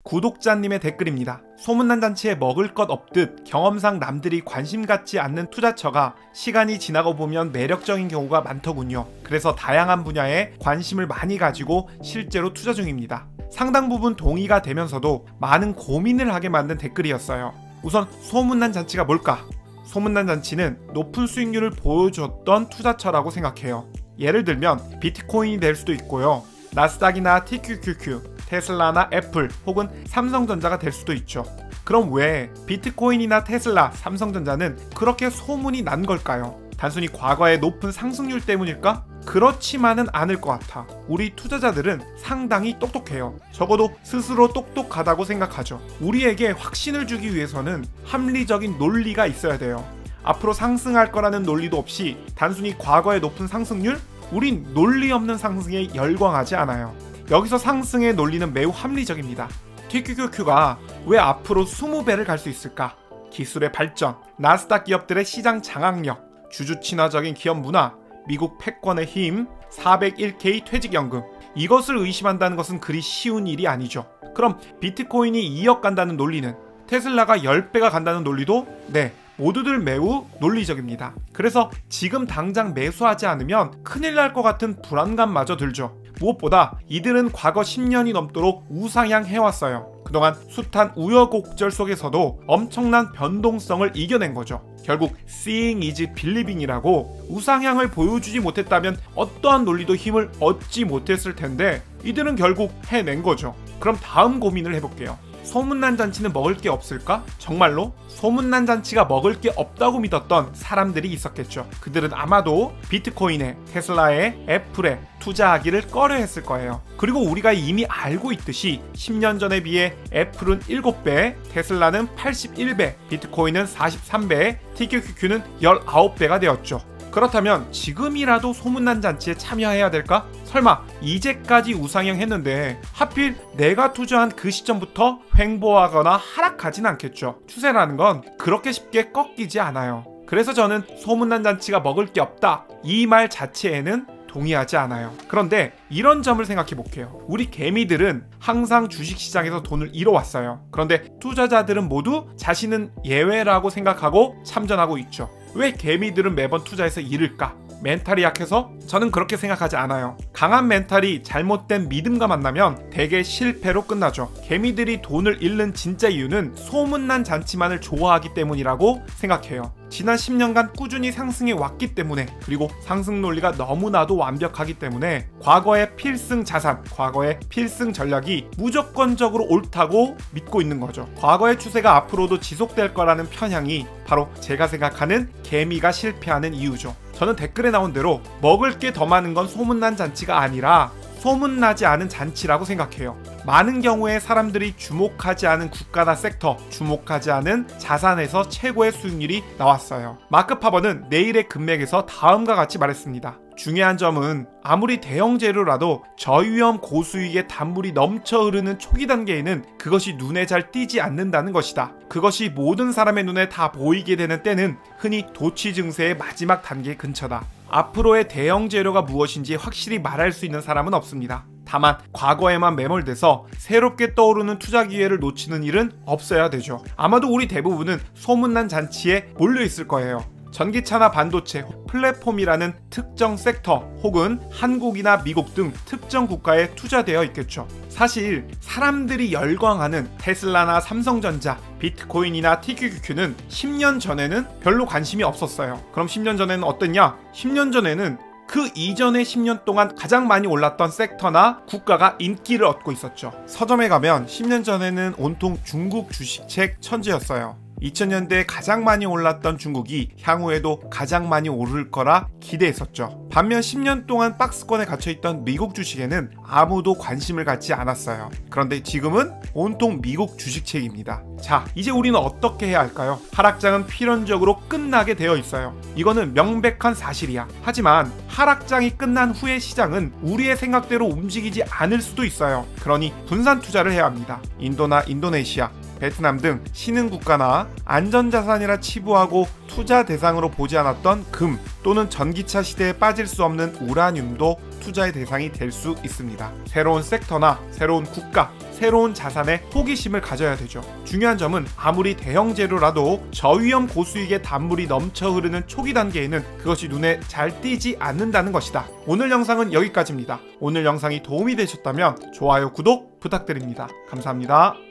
구독자님의 댓글입니다. 소문난 잔치에 먹을 것 없듯 경험상 남들이 관심 갖지 않는 투자처가 시간이 지나고 보면 매력적인 경우가 많더군요. 그래서 다양한 분야에 관심을 많이 가지고 실제로 투자 중입니다. 상당 부분 동의가 되면서도 많은 고민을 하게 만든 댓글이었어요. 우선 소문난 잔치가 뭘까? 소문난 잔치는 높은 수익률을 보여줬던 투자처라고 생각해요. 예를 들면 비트코인이 될 수도 있고요. 나스닥이나 TQQQ, 테슬라나 애플 혹은 삼성전자가 될 수도 있죠. 그럼 왜 비트코인이나 테슬라, 삼성전자는 그렇게 소문이 난 걸까요? 단순히 과거의 높은 상승률 때문일까? 그렇지만은 않을 것 같아. 우리 투자자들은 상당히 똑똑해요. 적어도 스스로 똑똑하다고 생각하죠. 우리에게 확신을 주기 위해서는 합리적인 논리가 있어야 돼요. 앞으로 상승할 거라는 논리도 없이 단순히 과거의 높은 상승률? 우린 논리 없는 상승에 열광하지 않아요. 여기서 상승의 논리는 매우 합리적입니다. TQQQ가 왜 앞으로 20배를 갈 수 있을까? 기술의 발전, 나스닥 기업들의 시장 장악력, 주주 친화적인 기업 문화, 미국 패권의 힘, 401k 퇴직연금. 이것을 의심한다는 것은 그리 쉬운 일이 아니죠. 그럼 비트코인이 2억 간다는 논리는? 테슬라가 10배가 간다는 논리도? 네, 모두들 매우 논리적입니다. 그래서 지금 당장 매수하지 않으면 큰일 날 것 같은 불안감마저 들죠. 무엇보다 이들은 과거 10년이 넘도록 우상향 해왔어요. 그동안 숱한 우여곡절 속에서도 엄청난 변동성을 이겨낸 거죠. 결국 seeing is believing이라고 우상향을 보여주지 못했다면 어떠한 논리도 힘을 얻지 못했을 텐데 이들은 결국 해낸 거죠. 그럼 다음 고민을 해볼게요. 소문난 잔치는 먹을 게 없을까? 정말로? 소문난 잔치가 먹을 게 없다고 믿었던 사람들이 있었겠죠. 그들은 아마도 비트코인에, 테슬라에, 애플에 투자하기를 꺼려했을 거예요. 그리고 우리가 이미 알고 있듯이 10년 전에 비해 애플은 7배, 테슬라는 81배, 비트코인은 43배, TQQQ는 19배가 되었죠. 그렇다면 지금이라도 소문난 잔치에 참여해야 될까? 설마 이제까지 우상향했는데 하필 내가 투자한 그 시점부터 횡보하거나 하락하진 않겠죠. 추세라는 건 그렇게 쉽게 꺾이지 않아요. 그래서 저는 소문난 잔치가 먹을 게 없다, 이 말 자체에는 동의하지 않아요. 그런데 이런 점을 생각해 볼게요. 우리 개미들은 항상 주식시장에서 돈을 잃어왔어요. 그런데 투자자들은 모두 자신은 예외라고 생각하고 참전하고 있죠. 왜 개미들은 매번 투자해서 잃을까? 멘탈이 약해서? 저는 그렇게 생각하지 않아요. 강한 멘탈이 잘못된 믿음과 만나면 대개 실패로 끝나죠. 개미들이 돈을 잃는 진짜 이유는 소문난 잔치만을 좋아하기 때문이라고 생각해요. 지난 10년간 꾸준히 상승해 왔기 때문에, 그리고 상승 논리가 너무나도 완벽하기 때문에 과거의 필승 자산, 과거의 필승 전략이 무조건적으로 옳다고 믿고 있는 거죠. 과거의 추세가 앞으로도 지속될 거라는 편향이 바로 제가 생각하는 개미가 실패하는 이유죠. 저는 댓글에 나온 대로 먹을 게 더 많은 건 소문난 잔치가 아니라 소문나지 않은 잔치라고 생각해요. 많은 경우에 사람들이 주목하지 않은 국가나 섹터, 주목하지 않은 자산에서 최고의 수익률이 나왔어요. 마크 파버는 내일의 금맥에서 다음과 같이 말했습니다. 중요한 점은 아무리 대형 재료라도 저위험 고수익의 단물이 넘쳐 흐르는 초기 단계에는 그것이 눈에 잘 띄지 않는다는 것이다. 그것이 모든 사람의 눈에 다 보이게 되는 때는 흔히 도취 증세의 마지막 단계 근처다. 앞으로의 대형 재료가 무엇인지 확실히 말할 수 있는 사람은 없습니다. 다만 과거에만 매몰돼서 새롭게 떠오르는 투자 기회를 놓치는 일은 없어야 되죠. 아마도 우리 대부분은 소문난 잔치에 몰려 있을 거예요. 전기차나 반도체, 플랫폼이라는 특정 섹터 혹은 한국이나 미국 등 특정 국가에 투자되어 있겠죠. 사실 사람들이 열광하는 테슬라나 삼성전자, 비트코인이나 TQQQ는 10년 전에는 별로 관심이 없었어요. 그럼 10년 전에는 어땠냐? 10년 전에는 그 이전의 10년 동안 가장 많이 올랐던 섹터나 국가가 인기를 얻고 있었죠. 서점에 가면 10년 전에는 온통 중국 주식책 천지였어요. 2000년대에 가장 많이 올랐던 중국이 향후에도 가장 많이 오를 거라 기대했었죠. 반면 10년 동안 박스권에 갇혀있던 미국 주식에는 아무도 관심을 갖지 않았어요. 그런데 지금은 온통 미국 주식책입니다. 자, 이제 우리는 어떻게 해야 할까요? 하락장은 필연적으로 끝나게 되어 있어요. 이거는 명백한 사실이야. 하지만 하락장이 끝난 후의 시장은 우리의 생각대로 움직이지 않을 수도 있어요. 그러니 분산 투자를 해야 합니다. 인도나 인도네시아, 베트남 등 신흥국가나 안전자산이라 치부하고 투자 대상으로 보지 않았던 금 또는 전기차 시대에 빠질 수 없는 우라늄도 투자의 대상이 될 수 있습니다. 새로운 섹터나 새로운 국가, 새로운 자산에 호기심을 가져야 되죠. 중요한 점은 아무리 대형 재료라도 저위험 고수익의 단물이 넘쳐 흐르는 초기 단계에는 그것이 눈에 잘 띄지 않는다는 것이다. 오늘 영상은 여기까지입니다. 오늘 영상이 도움이 되셨다면 좋아요, 구독 부탁드립니다. 감사합니다.